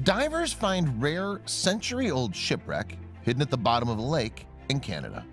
Divers find rare, century-old shipwreck hidden at the bottom of a lake in Canada.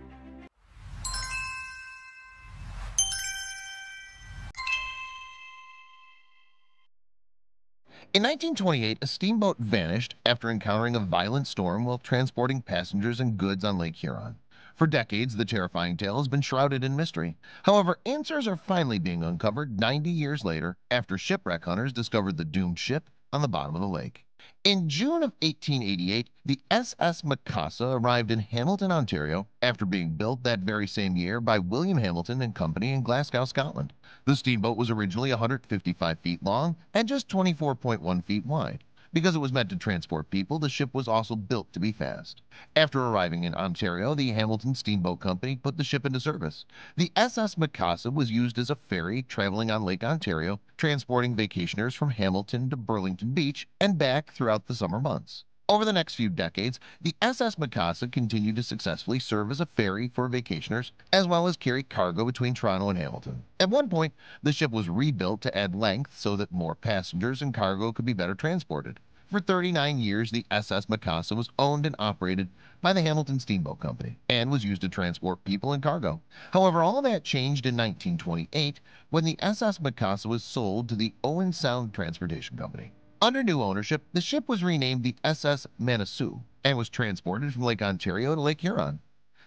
In 1928, a steamboat vanished after encountering a violent storm while transporting passengers and goods on Lake Huron. For decades, the terrifying tale has been shrouded in mystery. However, answers are finally being uncovered 90 years later after shipwreck hunters discovered the doomed ship on the bottom of the lake. In June of 1888, the SS Mikasa arrived in Hamilton, Ontario, after being built that very same year by William Hamilton and Company in Glasgow, Scotland. The steamboat was originally 155 feet long and just 24.1 feet wide. Because it was meant to transport people, the ship was also built to be fast. After arriving in Ontario, the Hamilton Steamboat Company put the ship into service. The SS Mikasa was used as a ferry traveling on Lake Ontario, transporting vacationers from Hamilton to Burlington Beach and back throughout the summer months. Over the next few decades, the SS Mikasa continued to successfully serve as a ferry for vacationers, as well as carry cargo between Toronto and Hamilton. At one point, the ship was rebuilt to add length so that more passengers and cargo could be better transported. For 39 years, the SS Mikasa was owned and operated by the Hamilton Steamboat Company and was used to transport people and cargo. However, all that changed in 1928 when the SS Mikasa was sold to the Owen Sound Transportation Company. Under new ownership, the ship was renamed the SS Manitou and was transported from Lake Ontario to Lake Huron.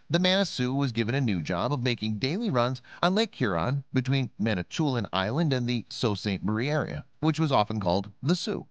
The Manitou was given a new job of making daily runs on Lake Huron between Manitoulin Island and the Sault Ste. Marie area, which was often called the Sioux.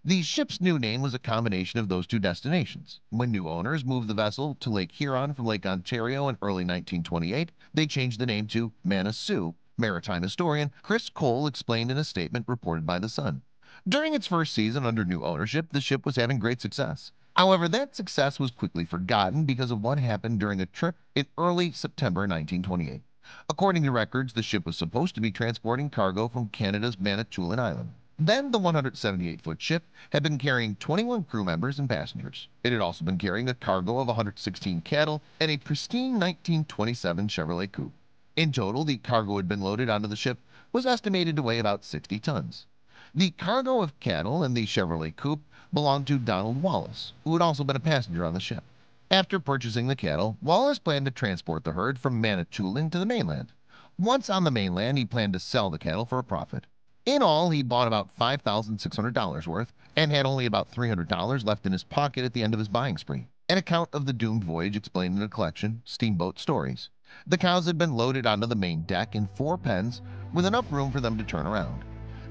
The ship's new name was a combination of those two destinations. When new owners moved the vessel to Lake Huron from Lake Ontario in early 1928, they changed the name to Manitou. Maritime historian Chris Cole explained in a statement reported by The Sun. During its first season under new ownership, the ship was having great success. However, that success was quickly forgotten because of what happened during a trip in early September 1928. According to records, the ship was supposed to be transporting cargo from Canada's Manitoulin Island. Then the 178-foot ship had been carrying 21 crew members and passengers. It had also been carrying a cargo of 116 cattle and a pristine 1927 Chevrolet coupe. In total, the cargo had been loaded onto the ship was estimated to weigh about 60 tons. The cargo of cattle and the Chevrolet coupe belonged to Donald Wallace, who had also been a passenger on the ship. After purchasing the cattle, Wallace planned to transport the herd from Manitoulin to the mainland. Once on the mainland, he planned to sell the cattle for a profit. In all, he bought about $5,600 worth and had only about $300 left in his pocket at the end of his buying spree. An account of the doomed voyage explained in a collection, Steamboat Stories. The cows had been loaded onto the main deck in 4 pens with enough room for them to turn around.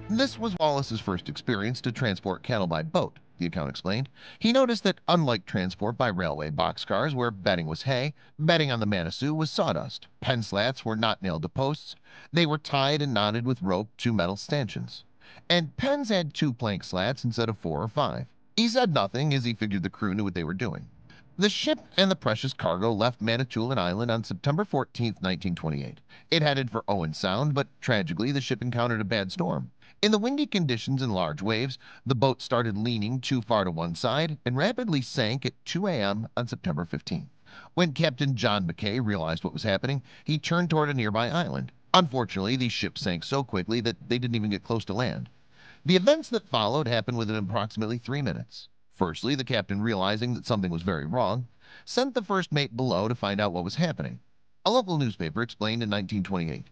This was Wallace's first experience to transport cattle by boat, the account explained. He noticed that unlike transport by railway boxcars where bedding was hay, bedding on the Manitou was sawdust. Pen slats were not nailed to posts. They were tied and knotted with rope to metal stanchions. And pens had 2 plank slats instead of 4 or 5. He said nothing as he figured the crew knew what they were doing. The ship and the precious cargo left Manitoulin Island on September 14, 1928. It headed for Owen Sound, but tragically the ship encountered a bad storm. In the windy conditions and large waves, the boat started leaning too far to one side and rapidly sank at 2 a.m. on September 15. When Captain John Mackay realized what was happening, he turned toward a nearby island. Unfortunately, the ship sank so quickly that they didn't even get close to land. The events that followed happened within approximately 3 minutes. Firstly, the captain, realizing that something was very wrong, sent the first mate below to find out what was happening. A local newspaper explained in 1928.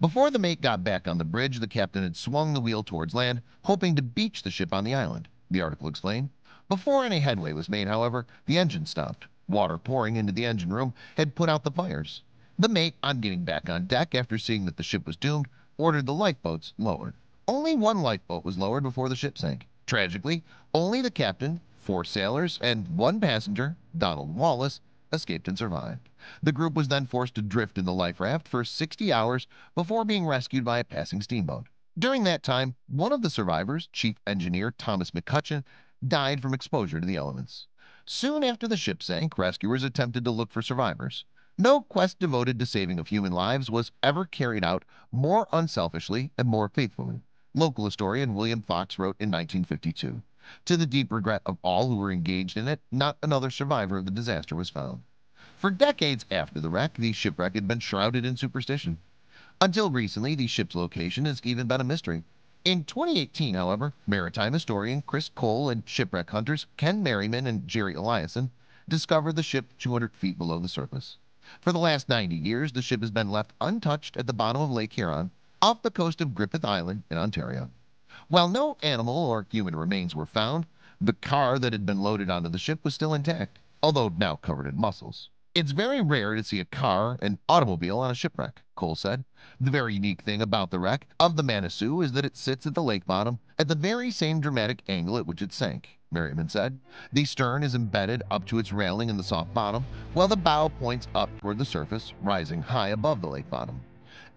Before the mate got back on the bridge, the captain had swung the wheel towards land, hoping to beach the ship on the island, the article explained. Before any headway was made, however, the engine stopped. Water pouring into the engine room had put out the fires. The mate, on getting back on deck after seeing that the ship was doomed, ordered the lifeboats lowered. Only 1 lifeboat was lowered before the ship sank. Tragically, only the captain, 4 sailors, and 1 passenger, Donald Wallace, escaped and survived. The group was then forced to drift in the life raft for 60 hours before being rescued by a passing steamboat. During that time, one of the survivors, Chief Engineer Thomas McCutcheon, died from exposure to the elements. Soon after the ship sank, rescuers attempted to look for survivors. No quest devoted to saving of human lives was ever carried out more unselfishly and more faithfully. Local historian William Fox wrote in 1952, "To the deep regret of all who were engaged in it, not another survivor of the disaster was found." For decades after the wreck, the shipwreck had been shrouded in superstition. Until recently, the ship's location has even been a mystery. In 2018, however, maritime historian Chris Cole and shipwreck hunters Ken Merriman and Jerry Eliason discovered the ship 200 feet below the surface. For the last 90 years, the ship has been left untouched at the bottom of Lake Huron, off the coast of Griffith Island in Ontario. While no animal or human remains were found, the car that had been loaded onto the ship was still intact, although now covered in mussels. It's very rare to see a car, an automobile, on a shipwreck, Cole said. The very unique thing about the wreck of the Manitou is that it sits at the lake bottom at the very same dramatic angle at which it sank, Merriman said. The stern is embedded up to its railing in the soft bottom, while the bow points up toward the surface, rising high above the lake bottom.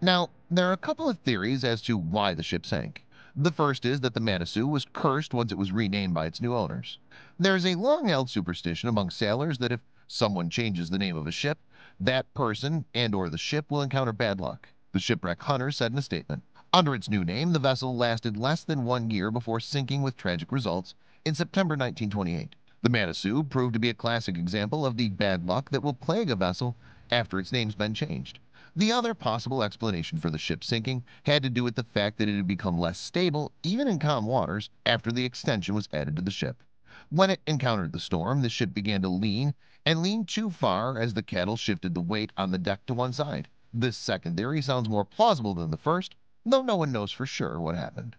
Now, there are a couple of theories as to why the ship sank. The first is that the Manitou was cursed once it was renamed by its new owners. There's a long-held superstition among sailors that if someone changes the name of a ship, that person and/or the ship will encounter bad luck. The shipwreck hunter said in a statement. Under its new name, the vessel lasted less than 1 year before sinking with tragic results in September 1928. The Manitou proved to be a classic example of the bad luck that will plague a vessel after its name's been changed. The other possible explanation for the ship sinking had to do with the fact that it had become less stable, even in calm waters, after the extension was added to the ship. When it encountered the storm, the ship began to lean, and leaned too far as the cattle shifted the weight on the deck to one side. This second theory sounds more plausible than the first, though no one knows for sure what happened.